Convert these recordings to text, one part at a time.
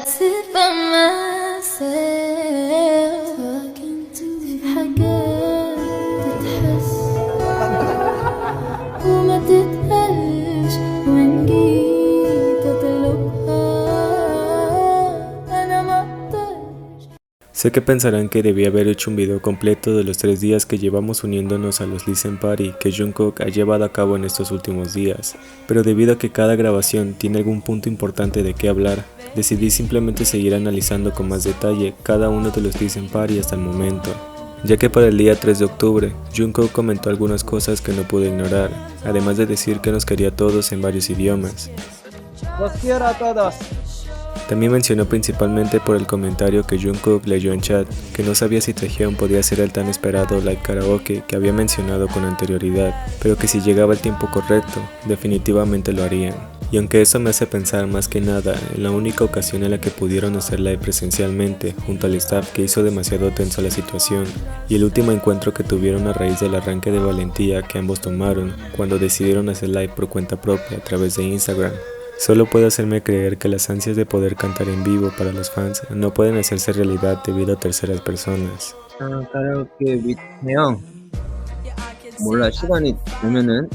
sit by myself talking to حاجات تتحس وما تتقالش وإن جيت أطلبها أنا مقدرش. Sé que pensarán que debí haber hecho un video completo de los 3 días que llevamos uniéndonos a los Listen Party que Jungkook ha llevado a cabo en estos últimos días, pero debido a que cada grabación tiene algún punto importante de qué hablar, decidí simplemente seguir analizando con más detalle cada uno de los Listen Party hasta el momento, ya que para el día 3 de octubre, Jungkook comentó algunas cosas que no pude ignorar, además de decir que nos quería a todos en varios idiomas. Los quiero a todos. También mencionó principalmente por el comentario que Jungkook leyó en chat, que no sabía si Taehyung podía hacer el tan esperado live karaoke que había mencionado con anterioridad, pero que si llegaba el tiempo correcto, definitivamente lo harían. Y aunque eso me hace pensar más que nada en la única ocasión en la que pudieron hacer live presencialmente junto al staff que hizo demasiado tenso la situación, y el último encuentro que tuvieron a raíz del arranque de valentía que ambos tomaron cuando decidieron hacer live por cuenta propia a través de Instagram, solo puede hacerme creer que las ansias de poder cantar en vivo para los fans no pueden hacerse realidad debido a terceras personas. 가라오케 및 태영 몰라 시간이 되면은.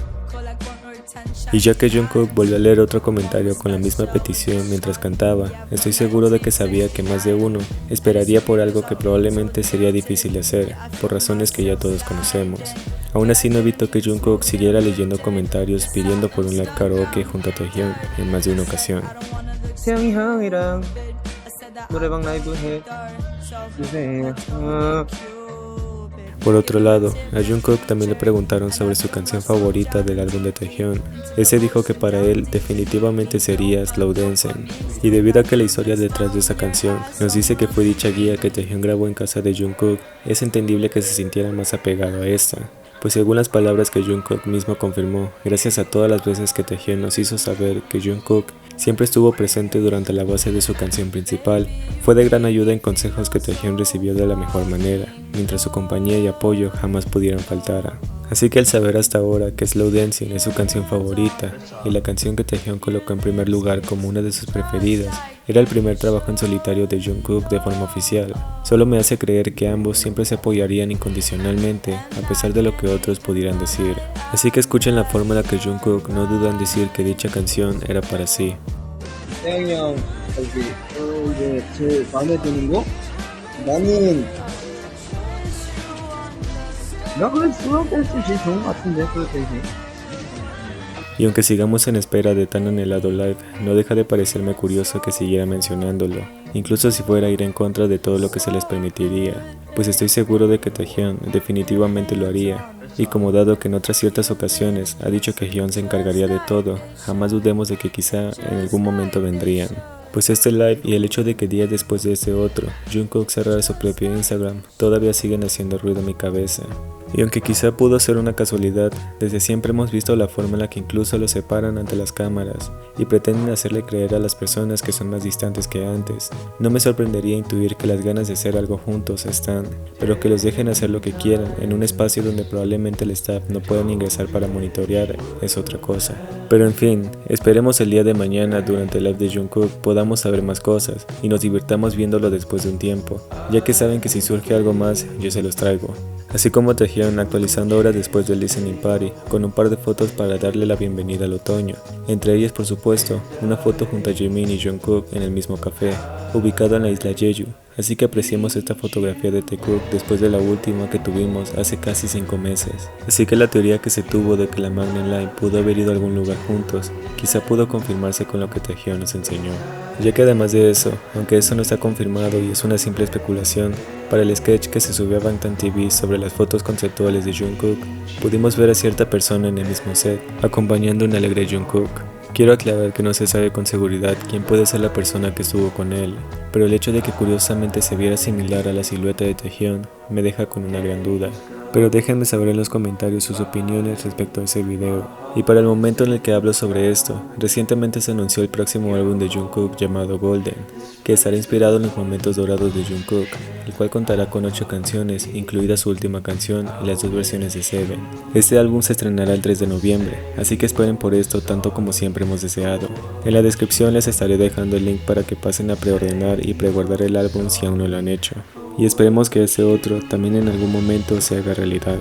Y ya que Jungkook volvió a leer otro comentario con la misma petición mientras cantaba, estoy seguro de que sabía que más de uno esperaría por algo que probablemente sería difícil de hacer, por razones que ya todos conocemos. Aún así no evitó que Jungkook siguiera leyendo comentarios pidiendo por un live karaoke junto a Taehyung en más de una ocasión. 태영이 형이랑 노래방 라이브 해주세요. Por otro lado, a Jungkook también le preguntaron sobre su canción favorita del álbum de Taehyung. Ese dijo que para él definitivamente sería Slow Dancing, y debido a que la historia detrás de esa canción nos dice que fue dicha guía que Taehyung grabó en casa de Jungkook, es entendible que se sintiera más apegado a esta. Pues según las palabras que Jungkook mismo confirmó, gracias a todas las veces que Taehyung nos hizo saber que Jungkook siempre estuvo presente durante la base de su canción principal, fue de gran ayuda en consejos que Taehyung recibió de la mejor manera, mientras su compañía y apoyo jamás pudieron faltar. Así que al saber hasta ahora que Slow Dancing es su canción favorita y la canción que Taehyung colocó en primer lugar como una de sus preferidas, era el primer trabajo en solitario de Jungkook de forma oficial, solo me hace creer que ambos siempre se apoyarían incondicionalmente a pesar de lo que otros pudieran decir. Así que escuchen la forma en la que Jungkook no duda en decir que dicha canción era para sí. 태영이 형 저기 이제 제일 마음에 드는 거? 나는 슬로우 댄스 제일 좋은 것 같은데 슬로우 댄스. Y aunque sigamos en espera de tan anhelado live, no deja de parecerme curioso que siguiera mencionándolo, incluso si fuera a ir en contra de todo lo que se les permitiría, pues estoy seguro de que Taehyung definitivamente lo haría, y como dado que en otras ciertas ocasiones ha dicho que Hyun se encargaría de todo, jamás dudemos de que quizá en algún momento vendrían. Pues este live y el hecho de que días después de este otro, Jungkook cerrara su propio Instagram, todavía siguen haciendo ruido en mi cabeza. Y aunque quizá pudo ser una casualidad, desde siempre hemos visto la forma en la que incluso los separan ante las cámaras y pretenden hacerle creer a las personas que son más distantes que antes. No me sorprendería intuir que las ganas de hacer algo juntos están, pero que los dejen hacer lo que quieran en un espacio donde probablemente el staff no puedan ingresar para monitorear es otra cosa. Pero en fin, esperemos el día de mañana durante el live de Jungkook podamos saber más cosas y nos divirtamos viéndolo después de un tiempo, ya que saben que si surge algo más yo se los traigo. Así como Taehyung actualizando horas después del Listening Party, con un par de fotos para darle la bienvenida al otoño, entre ellas por supuesto, una foto junto a Jimin y Jungkook en el mismo café, ubicado en la isla Jeju, así que apreciemos esta fotografía de Taekook después de la última que tuvimos hace casi 5 meses. Así que la teoría que se tuvo de que la Magnum Line pudo haber ido a algún lugar juntos, quizá pudo confirmarse con lo que Taehyung nos enseñó. Ya que además de eso, aunque eso no está confirmado y es una simple especulación, para el sketch que se subió a Bangtan TV sobre las fotos conceptuales de Jungkook, pudimos ver a cierta persona en el mismo set, acompañando a un alegre Jungkook. Quiero aclarar que no se sabe con seguridad quién puede ser la persona que estuvo con él, pero el hecho de que curiosamente se viera similar a la silueta de Taehyung me deja con una gran duda. pero déjenme saber en los comentarios sus opiniones respecto a ese video. Y para el momento en el que hablo sobre esto, recientemente se anunció el próximo álbum de Jungkook llamado Golden, que estará inspirado en los momentos dorados de Jungkook, el cual contará con 8 canciones, incluida su última canción y las 2 versiones de Seven. Este álbum se estrenará el 3 de noviembre, así que esperen por esto tanto como siempre hemos deseado. En la descripción les estaré dejando el link para que pasen a preordenar y preguardar el álbum si aún no lo han hecho. Y esperemos que ese otro también en algún momento se haga realidad.